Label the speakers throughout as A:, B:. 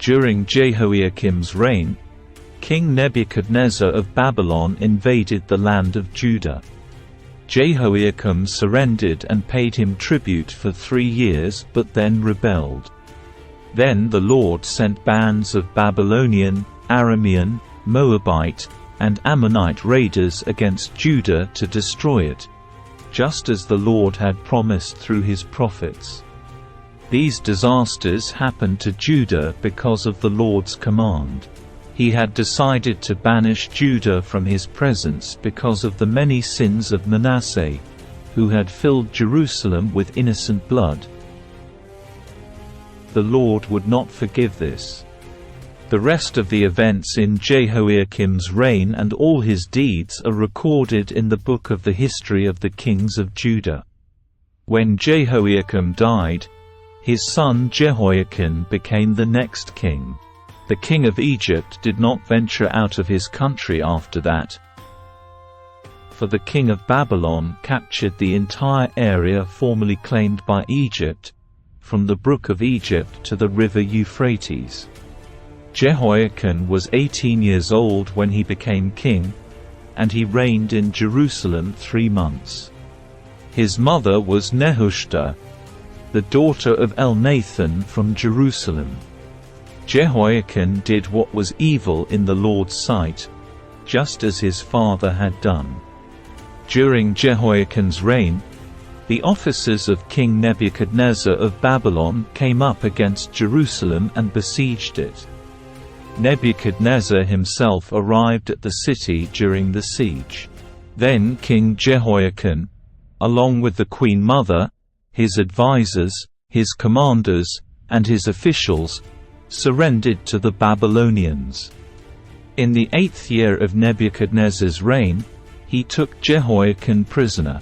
A: During Jehoiakim's reign, King Nebuchadnezzar of Babylon invaded the land of Judah. Jehoiakim surrendered and paid him tribute for 3 years but then rebelled. Then the Lord sent bands of Babylonian, Aramean, Moabite, and Ammonite raiders against Judah to destroy it, just as the Lord had promised through his prophets. These disasters happened to Judah because of the Lord's command. He had decided to banish Judah from his presence because of the many sins of Manasseh, who had filled Jerusalem with innocent blood. The Lord would not forgive this. The rest of the events in Jehoiakim's reign and all his deeds are recorded in the book of the history of the kings of Judah. When Jehoiakim died, his son Jehoiachin became the next king. The king of Egypt did not venture out of his country after that, for the king of Babylon captured the entire area formerly claimed by Egypt, from the brook of Egypt to the river Euphrates. Jehoiachin was 18 years old when he became king, and he reigned in Jerusalem 3 months. His mother was Nehushta, the daughter of Elnathan from Jerusalem. Jehoiachin did what was evil in the Lord's sight, just as his father had done. During Jehoiachin's reign, the officers of King Nebuchadnezzar of Babylon came up against Jerusalem and besieged it. Nebuchadnezzar himself arrived at the city during the siege. Then King Jehoiachin, along with the queen mother, his advisors, his commanders, and his officials, surrendered to the Babylonians. In the 8th year of Nebuchadnezzar's reign, he took Jehoiachin prisoner.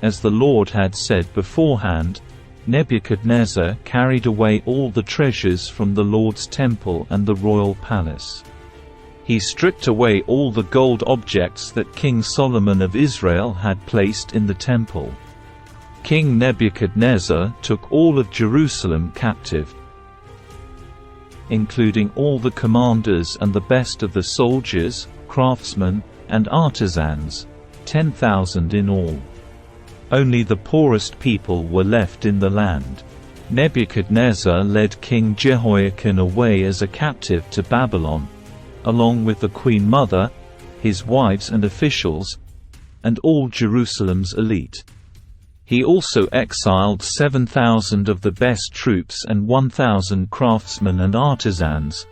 A: As the Lord had said beforehand, Nebuchadnezzar carried away all the treasures from the Lord's temple and the royal palace. He stripped away all the gold objects that King Solomon of Israel had placed in the temple. King Nebuchadnezzar took all of Jerusalem captive, including all the commanders and the best of the soldiers, craftsmen, and artisans, 10,000 in all. Only the poorest people were left in the land. Nebuchadnezzar led King Jehoiachin away as a captive to Babylon, along with the queen mother, his wives and officials, and all Jerusalem's elite. He also exiled 7,000 of the best troops and 1,000 craftsmen and artisans,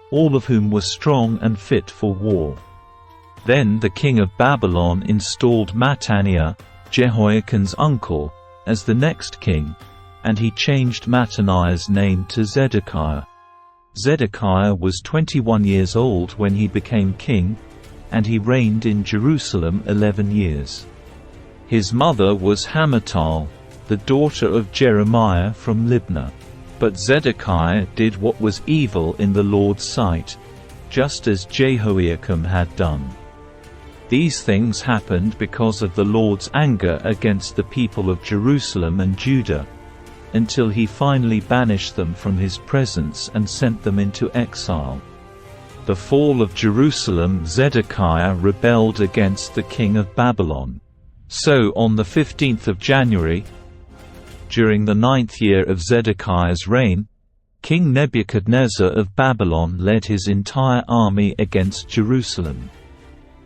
A: all of whom were strong and fit for war. Then the king of Babylon installed Mattaniah, Jehoiachin's uncle, as the next king, and he changed Mattaniah's name to Zedekiah. Zedekiah was 21 years old when he became king, and he reigned in Jerusalem 11 years. His mother was Hamutal, the daughter of Jeremiah from Libnah. But Zedekiah did what was evil in the Lord's sight, just as Jehoiakim had done. These things happened because of the Lord's anger against the people of Jerusalem and Judah, until he finally banished them from his presence and sent them into exile. The fall of Jerusalem. Zedekiah rebelled against the king of Babylon. So on the 15th of January, during the 9th year of Zedekiah's reign, King Nebuchadnezzar of Babylon led his entire army against Jerusalem.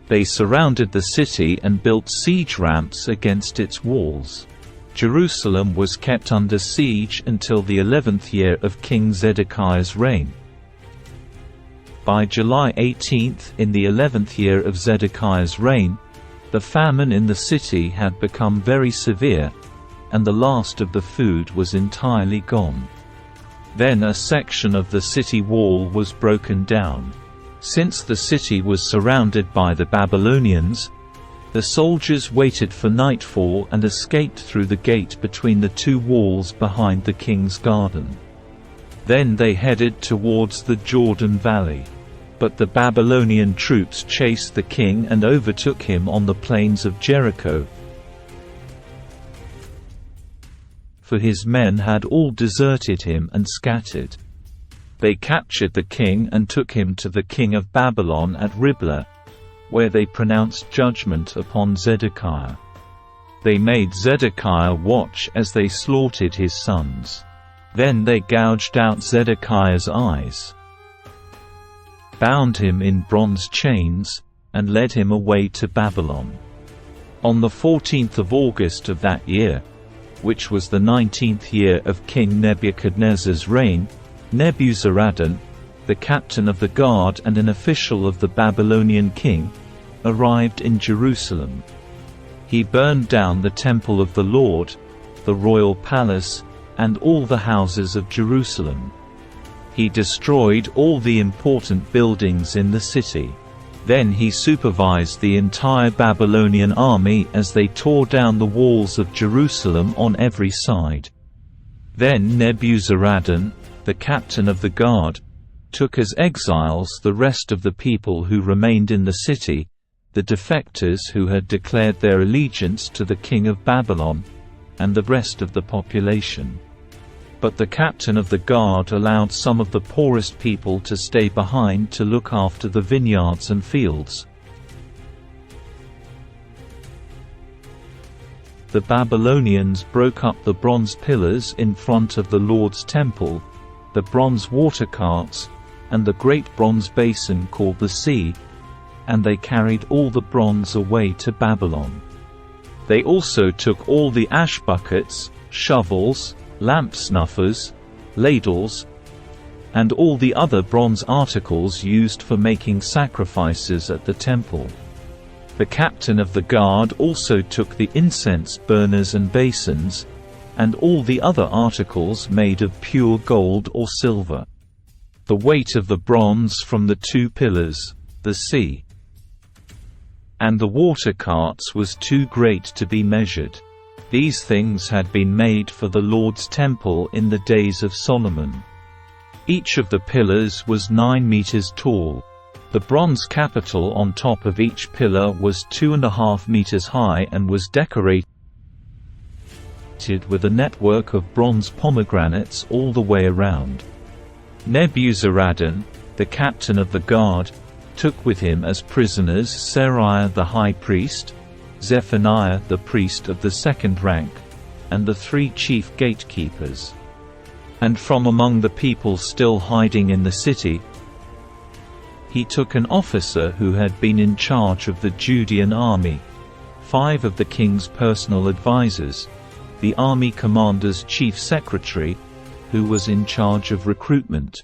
A: They surrounded the city and built siege ramps against its walls. Jerusalem was kept under siege until the 11th year of King Zedekiah's reign. By July 18, in the 11th year of Zedekiah's reign, the famine in the city had become very severe, and the last of the food was entirely gone. Then a section of the city wall was broken down. Since the city was surrounded by the Babylonians, the soldiers waited for nightfall and escaped through the gate between the 2 walls behind the king's garden. Then they headed towards the Jordan Valley. But the Babylonian troops chased the king and overtook him on the plains of Jericho, for his men had all deserted him and scattered. They captured the king and took him to the king of Babylon at Riblah, where they pronounced judgment upon Zedekiah. They made Zedekiah watch as they slaughtered his sons. Then they gouged out Zedekiah's eyes, bound him in bronze chains, and led him away to Babylon. On the 14th of August of that year, which was the 19th year of King Nebuchadnezzar's reign, Nebuzaradan, the captain of the guard and an official of the Babylonian king, arrived in Jerusalem. He burned down the temple of the Lord, the royal palace, and all the houses of Jerusalem. He destroyed all the important buildings in the city. Then he supervised the entire Babylonian army as they tore down the walls of Jerusalem on every side. Then Nebuzaradan, the captain of the guard, took as exiles the rest of the people who remained in the city, the defectors who had declared their allegiance to the king of Babylon, and the rest of the population. But the captain of the guard allowed some of the poorest people to stay behind to look after the vineyards and fields. The Babylonians broke up the bronze pillars in front of the Lord's temple, the bronze water carts, and the great bronze basin called the sea, and they carried all the bronze away to Babylon. They also took all the ash buckets, shovels, lamp snuffers, ladles, and all the other bronze articles used for making sacrifices at the temple. The captain of the guard also took the incense burners and basins, and all the other articles made of pure gold or silver. The weight of the bronze from the two pillars, the sea, and the water carts was too great to be measured. These things had been made for the Lord's temple in the days of Solomon. Each of the pillars was 9 meters tall. The bronze capital on top of each pillar was 2.5 meters high and was decorated with a network of bronze pomegranates all the way around. Nebuzaradan, the captain of the guard, took with him as prisoners Seraiah the high priest, Zephaniah the priest of the second rank, and the 3 chief gatekeepers. And from among the people still hiding in the city, he took an officer who had been in charge of the Judean army, 5 of the king's personal advisers, the army commander's chief secretary, who was in charge of recruitment,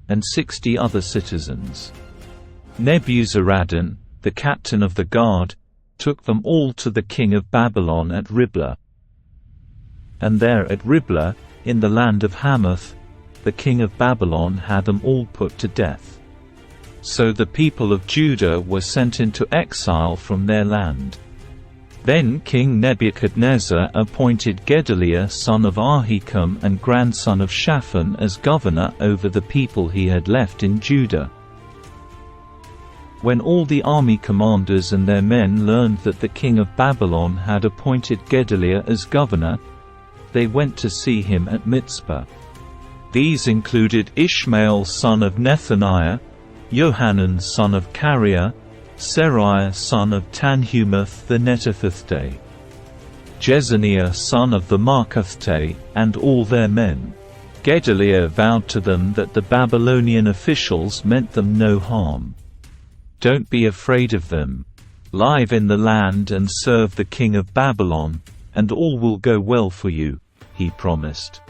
A: and 60 other citizens. Nebuzaradan, the captain of the guard, took them all to the king of Babylon at Riblah. And there at Riblah, in the land of Hamath, the king of Babylon had them all put to death. So the people of Judah were sent into exile from their land. Then King Nebuchadnezzar appointed Gedaliah son of Ahikam and grandson of Shaphan as governor over the people he had left in Judah. When all the army commanders and their men learned that the king of Babylon had appointed Gedaliah as governor, they went to see him at Mizpah. These included Ishmael son of Nethaniah, Johanan son of Kareah, Seraiah son of Tanhumeth the Netophathite, Jezaniah son of the Markathite, and all their men. Gedaliah vowed to them that the Babylonian officials meant them no harm. "Don't be afraid of them. Live in the land and serve the king of Babylon, and all will go well for you," he promised.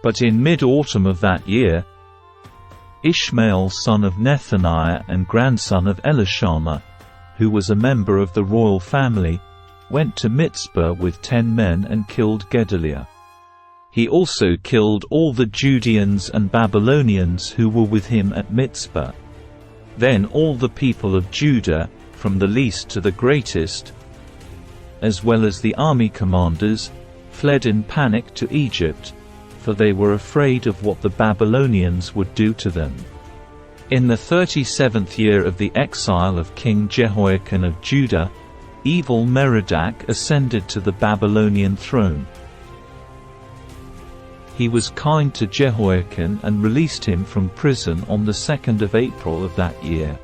A: But in mid-autumn of that year, Ishmael son of Nethaniah and grandson of Elishama, who was a member of the royal family, went to Mizpah with 10 men and killed Gedaliah. He also killed all the Judeans and Babylonians who were with him at Mizpah. Then all the people of Judah, from the least to the greatest, as well as the army commanders, fled in panic to Egypt, for they were afraid of what the Babylonians would do to them. In the 37th year of the exile of King Jehoiachin of Judah, Evil-Merodach ascended to the Babylonian throne. He was kind to Jehoiachin and released him from prison on the 2nd of April of that year.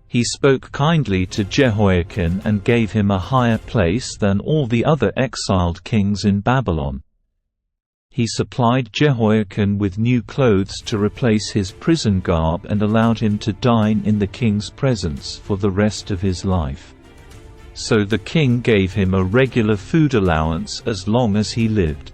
A: He spoke kindly to Jehoiachin and gave him a higher place than all the other exiled kings in Babylon. He supplied Jehoiachin with new clothes to replace his prison garb and allowed him to dine in the king's presence for the rest of his life. So the king gave him a regular food allowance as long as he lived.